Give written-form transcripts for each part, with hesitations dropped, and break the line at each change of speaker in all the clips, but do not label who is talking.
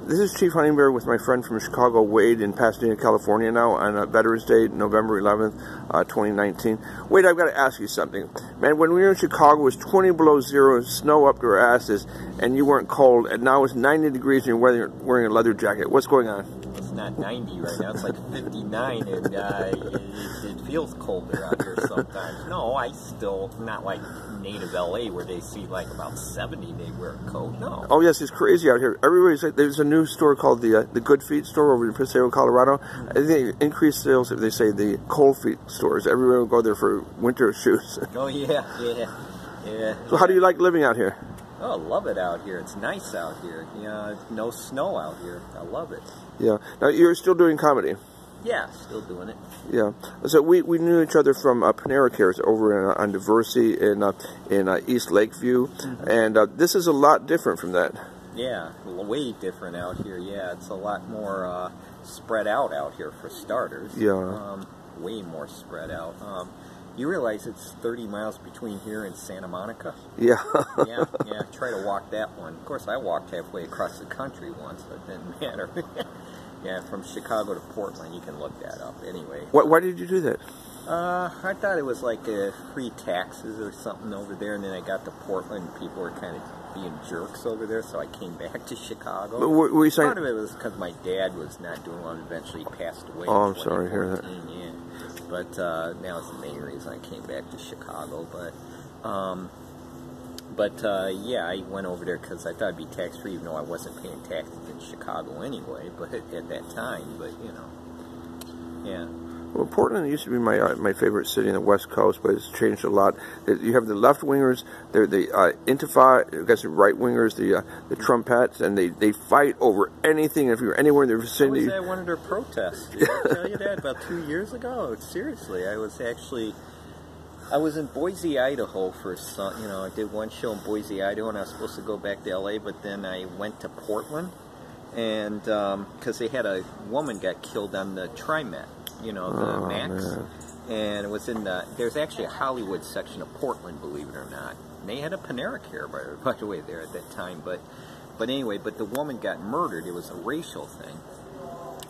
This is Chief Honeybear with my friend from Chicago, Wade, in Pasadena, California now on Veterans Day, November 11th, 2019. Wade, I've got to ask you something. Man, when we were in Chicago, it was 20 below zero, snow up to our asses, and you weren't cold, and now it's 90 degrees and you're wearing a leather jacket. What's going on?
It's not 90 right now, it's like 59, and it feels colder out here sometimes. No, I still, not like native LA where they see like about 70, they wear a coat, no.
Oh yes, it's crazy out here. Everybody's like, there's a new store called the Good Feet store over in Paseo, Colorado. I think they increased sales if they say the Cold Feet stores. Everyone will go there for winter shoes.
Oh yeah.
So how do you like living out here?
Oh, I love it out here. It's nice out here. You know, no snow out here. I love it.
Yeah. Now you're still doing comedy.
Yeah, still doing it.
Yeah. So we knew each other from Panera Cares over on Diversity in East Lakeview, and this is a lot different from that.
Yeah, way different out here. Yeah, it's a lot more spread out here for starters.
Yeah.
Way more spread out. You realize it's 30 miles between here and Santa Monica?
Yeah.
yeah. Try to walk that one. Of course, I walked halfway across the country once, but it didn't matter. Yeah, from Chicago to Portland, you can look that up. Anyway.
Why did you do that?
I thought it was like free taxes or something over there, and then I got to Portland, and people were kind of being jerks over there, so I came back to Chicago.
But were you saying?
Part of it was because my dad was not doing well, and eventually he passed away.
Oh, I'm sorry to hear that.
Yeah. But that was the main reason I came back to Chicago. But yeah, I went over there because I thought it'd be tax-free, even though I wasn't paying taxes in Chicago anyway. But at that time, but you know, yeah.
Well, Portland used to be my favorite city in the West Coast, but it's changed a lot. You have the left-wingers, the Intifada, I guess the right-wingers, the Trumpets, and they fight over anything. If you're anywhere in their vicinity.
I was at one of their protests. Did I tell you that about 2 years ago? Seriously, I was in Boise, Idaho for some, you know, I did one show in Boise, Idaho, and I was supposed to go back to LA, but then I went to Portland, and because they had a woman got killed on the TriMet. You know, the Max,
man.
And it was in there's actually a Hollywood section of Portland, believe it or not. And they had a Panera Care, by the way, there at that time. But anyway, the woman got murdered. It was a racial thing.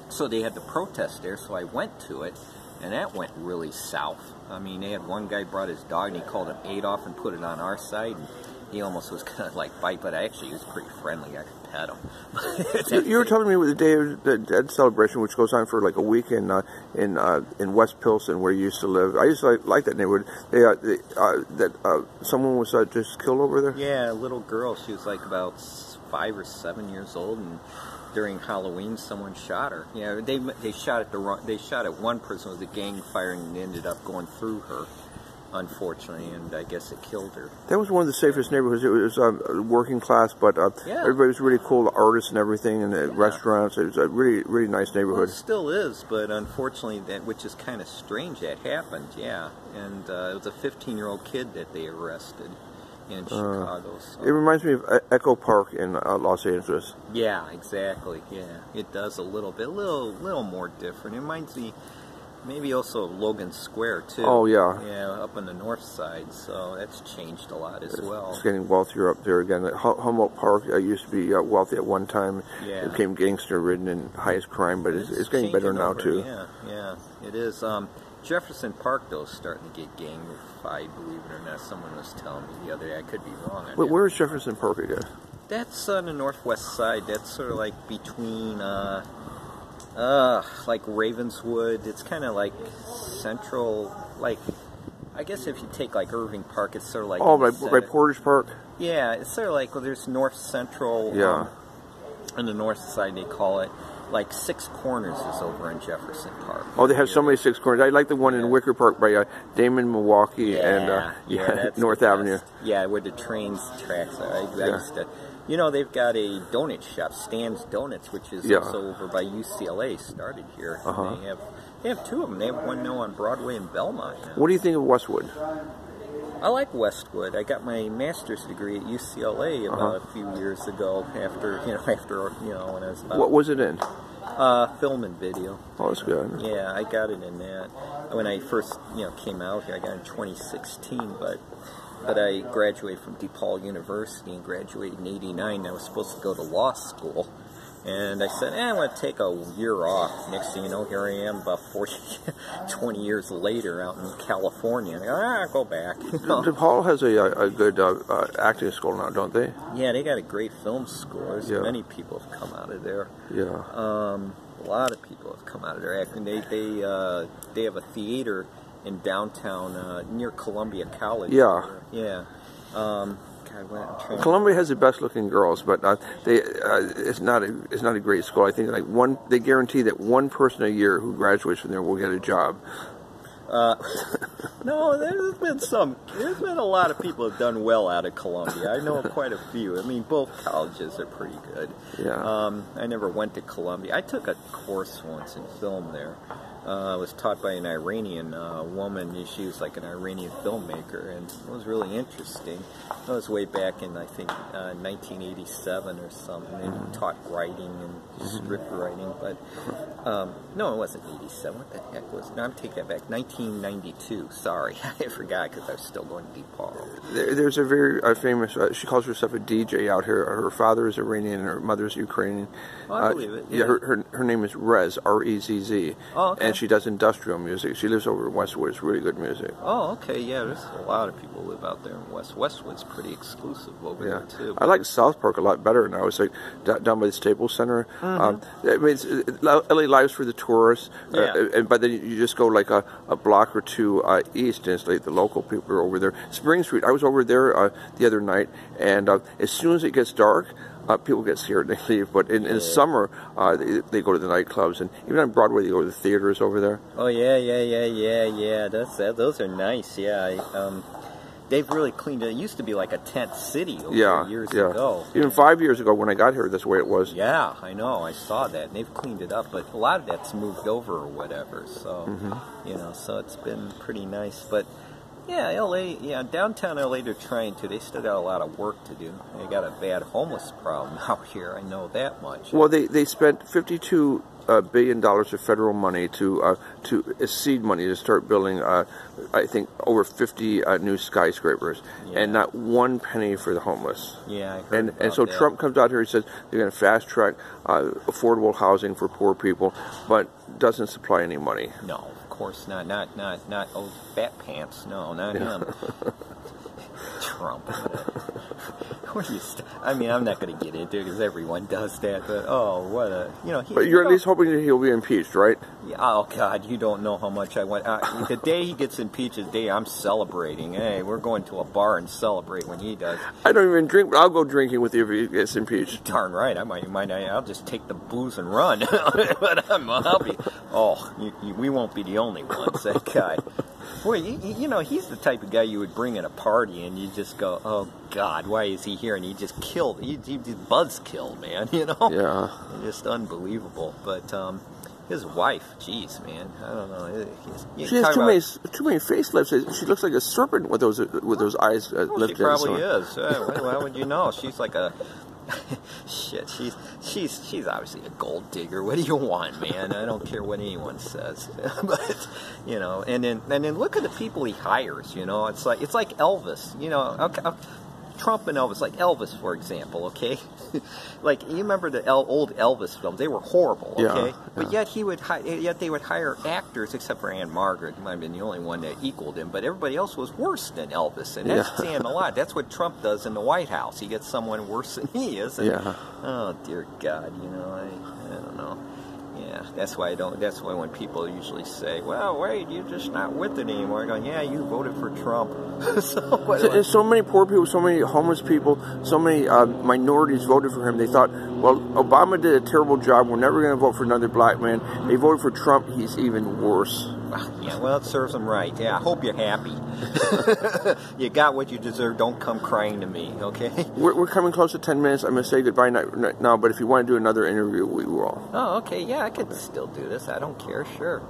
So they had the protest there, so I went to it, and that went really south. I mean, they had one guy brought his dog, and he called him Adolf and put it on our side, and he almost was going to, like, bite, but actually he was pretty friendly. I could pet him.
You were telling me with the Day of the Dead celebration, which goes on for like a week in West Pilsen, where you used to live. I used to like that neighborhood. Someone was just killed over there?
Yeah, a little girl. She was like about 5 or 7 years old, and during Halloween, someone shot her. Yeah, they shot at one person with a gang firing, and ended up going through her, unfortunately, and I guess it killed her.
That was one of the safest neighborhoods. It was working class, but
yeah.
Everybody was really cool, the artists and everything, and the restaurants. It was a really, really nice neighborhood.
Well, it still is, but unfortunately, which is kind of strange, that happened, yeah. And it was a 15-year-old kid that they arrested in Chicago. So.
It reminds me of Echo Park in Los Angeles.
Yeah, exactly, yeah. It does a little bit, a little more different. It reminds me maybe also Logan Square, too.
Oh, yeah.
Yeah, up on the north side, so that's changed a lot as well.
It's getting wealthier up there again. Humboldt Park used to be wealthy at one time.
Yeah.
It became gangster-ridden and highest crime, but it's getting better now, too.
Yeah, it is. Jefferson Park, though, is starting to get gang-ified, believe it or not. Someone was telling me the other day. I could be wrong.
Wait, where is Jefferson Park again?
That's on the northwest side. That's sort of like between... like Ravenswood. It's kind of like central, like, I guess if you take like Irving Park, it's sort of like...
Oh, by Portage Park?
Yeah, it's sort of like, well, there's north central,
yeah.
On the north side they call it, like Six Corners is over in Jefferson Park.
Oh, they have so many Six Corners. I like the one in Wicker Park by Damon, Milwaukee, and North Avenue.
Yeah, where the trains tracks are. I used to... You know, they've got a donut shop, Stan's Donuts, which is also over by UCLA, started here. They have two of them. They have one now on Broadway in Belmont now.
What do you think of Westwood?
I like Westwood. I got my master's degree at UCLA about a few years ago. After when I was about,
what was it in?
Film and video.
Oh, that's good.
Yeah, I got it in that. When I first came out here, I got it in 2016, but I graduated from DePaul University and graduated in '89. I was supposed to go to law school, And I said, I want to take a year off. Next thing you know, here I am about 20 years later out in California. I go back.
DePaul has a good acting school now, don't they?
Yeah, they got a great film school. There's many people have come out of there.
Yeah.
A lot of people have come out of there acting. They have a theater in downtown near Columbia College.
Yeah.
Yeah.
Columbia has the best looking girls, but it's not a great school. I think they guarantee that one person a year who graduates from there will get a job.
No, there's been a lot of people who have done well out of Columbia. I know quite a few. I mean, both colleges are pretty good.
Yeah.
I never went to Columbia. I took a course once in film there. I was taught by an Iranian woman. She was like an Iranian filmmaker, and it was really interesting. That was way back in, I think, 1987 or something. And taught writing and script writing, but no, it wasn't 87. What the heck was it? No, I'm taking that back. 1992. Sorry, I forgot because I was still going to DePaul.
There's a very famous. She calls herself a DJ out here. Her father is Iranian and her mother's Ukrainian.
Oh, I believe it.
Yeah, her name is Rez, R-E-Z-Z.
Oh, okay.
And she does industrial music. She lives over in Westwood. It's really good music.
Oh, okay, yeah. There's a lot of people who live out there in Westwood's pretty exclusive over there too.
I like South Park a lot better now. It's like down by the Staples Center. I mean, it's LA Live's for the tourists, but then you just go like a block or two east, and it's like the local people are over there. Spring Street. I was over there the other night, and as soon as it gets dark, people get scared and they leave. But in the summer, they go to the nightclubs, and even on Broadway, they go to the theaters over there.
Oh yeah. Those are nice. Yeah, they've really cleaned it. It used to be like a tent city over there years ago.
Even 5 years ago when I got here, that's the way it was.
Yeah, I know. I saw that. And they've cleaned it up, but a lot of that's moved over or whatever. So so it's been pretty nice. But yeah, LA, downtown LA, they're trying to. They still got a lot of work to do. They got a bad homeless problem out here. I know that much.
Well, they spent $52 billion of federal money to seed money to start building, I think, over 50 new skyscrapers, and not one penny for the homeless.
Yeah, I heard about
and so
that.
Trump comes out here. He says they're going to fast track affordable housing for poor people, but doesn't supply any money.
No. Of course not. Not old fat pants. No, not him. Trump. I mean, I'm not going to get into it because everyone does that. But what a
But you're at least hoping that he'll be impeached, right?
Yeah, oh God, you don't know how much I want. The day he gets impeached is the day I'm celebrating. Hey, we're going to a bar and celebrate when he does.
I don't even drink, but I'll go drinking with you if he gets impeached.
Darn right, I'll just take the booze and run. But I'll be. We won't be the only ones. That guy. Boy, he's the type of guy you would bring at a party and you just go, oh God, why is he here? And he just killed. He just buzzkilled, man.
Yeah.
Just unbelievable. But his wife, geez, man, I don't know.
She has too many facelifts. She looks like a serpent with those eyes lifted.
She probably is. Why would you know? She's like a. Shit, she's obviously a gold digger. What do you want, man? I don't care what anyone says. But and then look at the people he hires. It's like Elvis. Trump and Elvis, like Elvis, for example, okay? Like, you remember the old Elvis films? They were horrible, okay? But yet they would hire actors, except for Anne Margaret, who might have been the only one that equaled him, but everybody else was worse than Elvis, and that's saying a lot. That's what Trump does in the White House. He gets someone worse than he is. And, oh, dear God, I don't know. Yeah, that's why when people usually say, well, wait, you're just not with it anymore. I go, yeah, you voted for Trump.
So many poor people, so many homeless people, so many minorities voted for him. They thought, well, Obama did a terrible job. We're never going to vote for another black man. They voted for Trump. He's even worse.
Yeah, well, it serves them right. Yeah, I hope you're happy. You got what you deserve. Don't come crying to me, okay?
We're coming close to 10 minutes. I'm going to say goodbye now, but if you want to do another interview, we will.
Oh, okay. Yeah, I could still do this. I don't care. Sure.